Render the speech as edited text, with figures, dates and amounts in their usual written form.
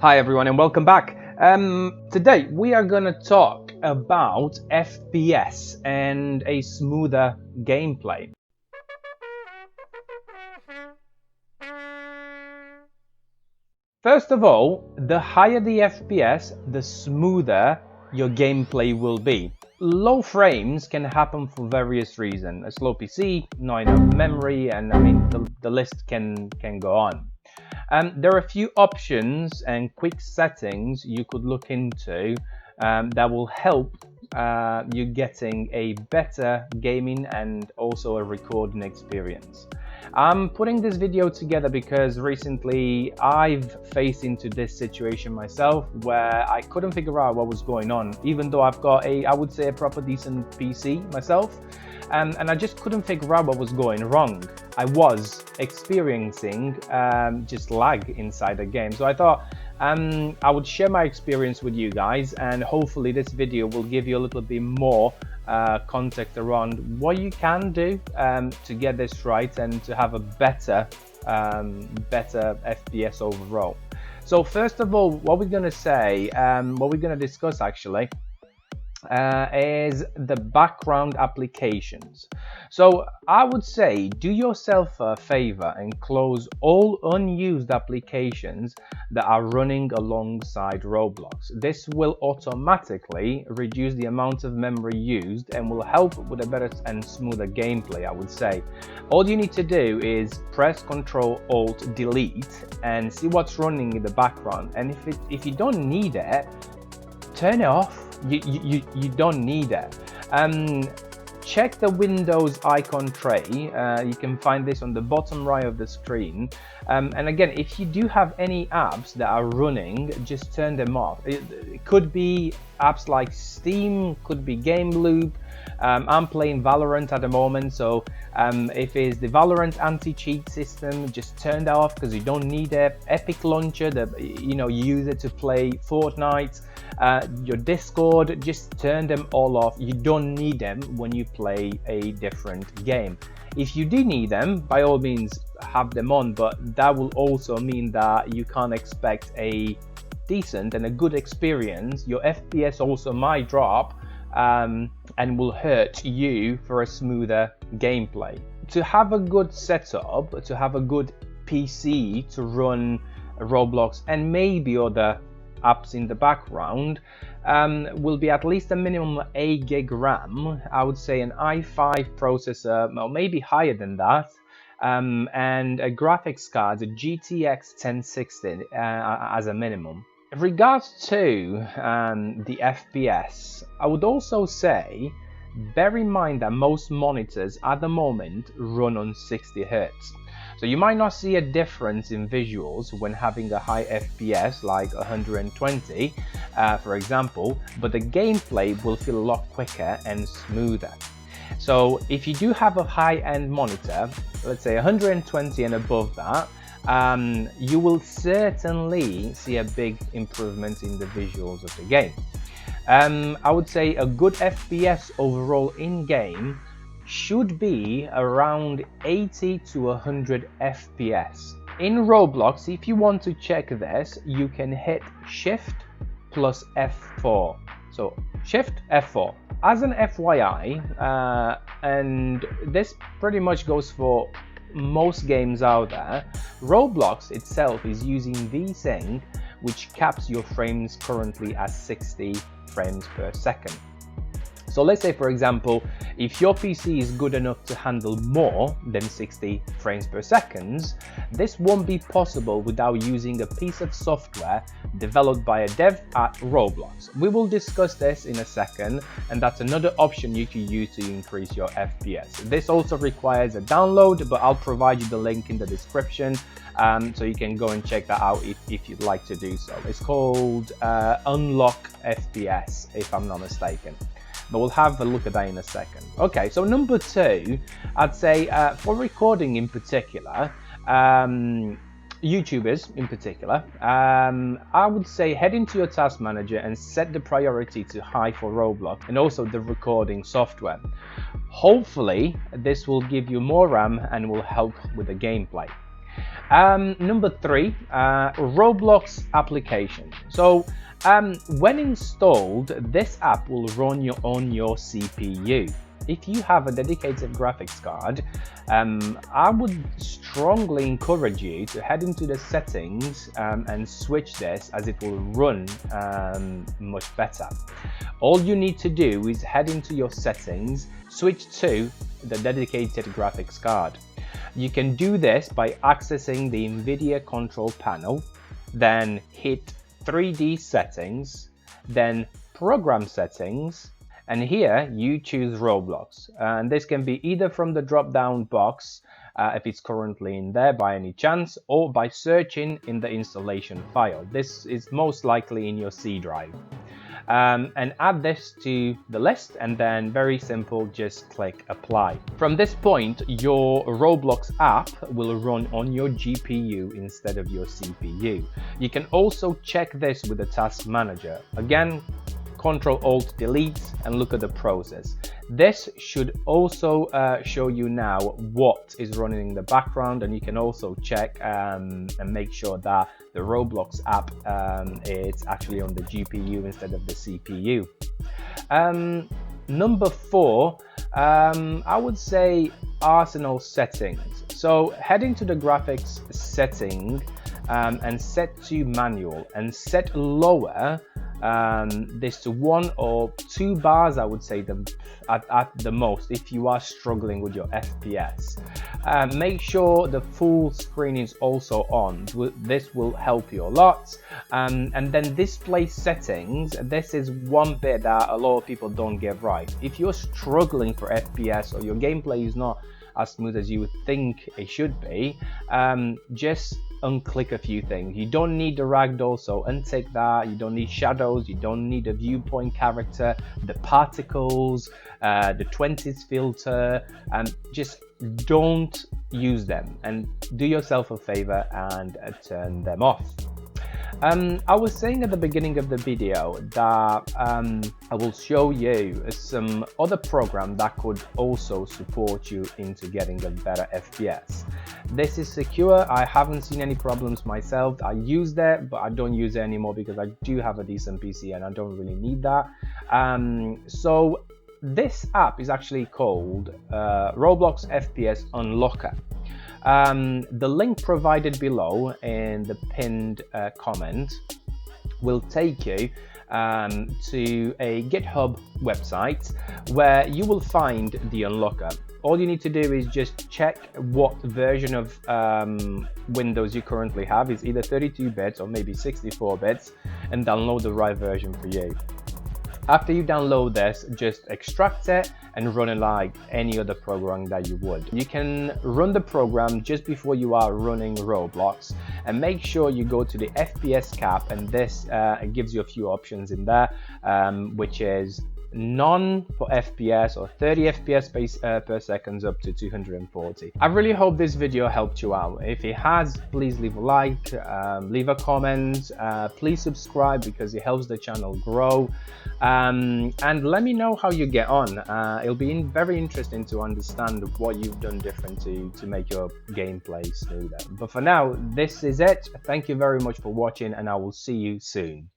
Hi everyone and welcome back. Today we are gonna talk about FPS and a smoother gameplay. First of all, the higher the FPS, the smoother your gameplay will be. Low frames can happen for various reasons. A slow PC, not enough memory, and the list can go on. There are a few options and quick settings you could look into that will help you getting a better gaming and also a recording experience. I'm putting this video together because recently I've faced into this situation myself where I couldn't figure out what was going on, even though I've got I would say a proper decent PC myself. And I just couldn't figure out what was going wrong. I was experiencing just lag inside the game. So I thought I would share my experience with you guys, and hopefully this video will give you a little bit more context around what you can do to get this right and to have a better FPS overall. So first of all, what we're going to say, what we're going to discuss actually, is the background applications. So I would say do yourself a favor and close all unused applications that are running alongside Roblox. This will automatically reduce the amount of memory used and will help with a better and smoother gameplay, I would say. All you need to do is press Ctrl Alt Delete and see what's running in the background, and if you don't need it, turn it off. You don't need it. Check the Windows icon tray. You can find this on the bottom right of the screen. And again, if you do have any apps that are running, just turn them off. It could be apps like Steam, could be Game Loop. I'm playing Valorant at the moment, so if it's the Valorant anti-cheat system, just turn that off because you don't need it. Epic Launcher, you use it to play Fortnite. Your Discord, just turn them all off. You don't need them when you play a different game. If you do need them, by all means have them on, but that will also mean that you can't expect a decent and a good experience. Your FPS also might drop and will hurt you for a smoother gameplay. To have a good setup, to have a good PC to run Roblox and maybe other apps in the background, will be at least a minimum 8 gig RAM. I would say an i5 processor, or maybe higher than that, and a graphics card, a GTX 1060 as a minimum. In regards to the FPS, I would also say bear in mind that most monitors at the moment run on 60 Hz. So you might not see a difference in visuals when having a high FPS like 120, for example, but the gameplay will feel a lot quicker and smoother. So if you do have a high-end monitor, let's say 120 and above that, you will certainly see a big improvement in the visuals of the game. I would say a good FPS overall in-game should be around 80 to 100 FPS. In Roblox, if you want to check this, you can hit Shift plus F4. So Shift F4. As an FYI, and this pretty much goes for most games out there, Roblox itself is using VSync, which caps your frames currently at 60 frames per second. So let's say, for example, if your PC is good enough to handle more than 60 frames per second, this won't be possible without using a piece of software developed by a dev at Roblox. We will discuss this in a second, and that's another option you can use to increase your FPS. This also requires a download, but I'll provide you the link in the description, so you can go and check that out if you'd like to do so. It's called Unlock FPS, if I'm not mistaken. But we'll have a look at that in a second. Okay, so number 2, I'd say for recording in particular, YouTubers in particular, I would say head into your task manager and set the priority to high for Roblox and also the recording software. Hopefully, this will give you more RAM and will help with the gameplay. Number three, Roblox application. So when installed, this app will run on your CPU. If you have a dedicated graphics card, I would strongly encourage you to head into the settings and switch this, as it will run much better. All you need to do is head into your settings, switch to the dedicated graphics card. You can do this by accessing the NVIDIA control panel, then hit 3D settings, then program settings, and here you choose Roblox. And this can be either from the drop down box, if it's currently in there by any chance, or by searching in the installation file. This is most likely in your C drive. And add this to the list, and then very simple, just click apply. From this point, your Roblox app will run on your GPU instead of your CPU. You can also check this with the task manager. Again, Ctrl-Alt-Delete and look at the process. This should also show you now what is running in the background, and you can also check and make sure that the Roblox app is actually on the GPU instead of the CPU. Number four, I would say Arsenal settings. So heading to the graphics setting and set to manual and set lower this to 1 or 2 bars, I would say, at the most, if you are struggling with your FPS. Make sure the full screen is also on. This will help you a lot. And then display settings, this is one bit that a lot of people don't get right. If you're struggling for FPS or your gameplay is not as smooth as you would think it should be, just unclick a few things. You don't need the ragdoll, so untick that. You don't need shadows, you don't need a viewpoint character, the particles, the 20s filter, and just don't use them, and do yourself a favor and turn them off. I was saying at the beginning of the video that I will show you some other program that could also support you into getting a better FPS. This is secure. I haven't seen any problems myself. I used it, but I don't use it anymore because I do have a decent PC and I don't really need that. So this app is actually called Roblox FPS Unlocker. The link provided below in the pinned comment will take you to a GitHub website where you will find the unlocker. All you need to do is just check what version of Windows you currently have. It's either 32 bits or maybe 64 bits, and download the right version for you. After you download this, just extract it and run it like any other program that you would. You can run the program just before you are running Roblox, and make sure you go to the FPS cap, and this gives you a few options in there, which is none for FPS or 30 FPS per second up to 240. I really hope this video helped you out. If it has, please leave a like, leave a comment, please subscribe because it helps the channel grow, and let me know how you get on. It'll be very interesting to understand what you've done different to make your gameplay smoother. But for now, this is it. Thank you very much for watching, and I will see you soon.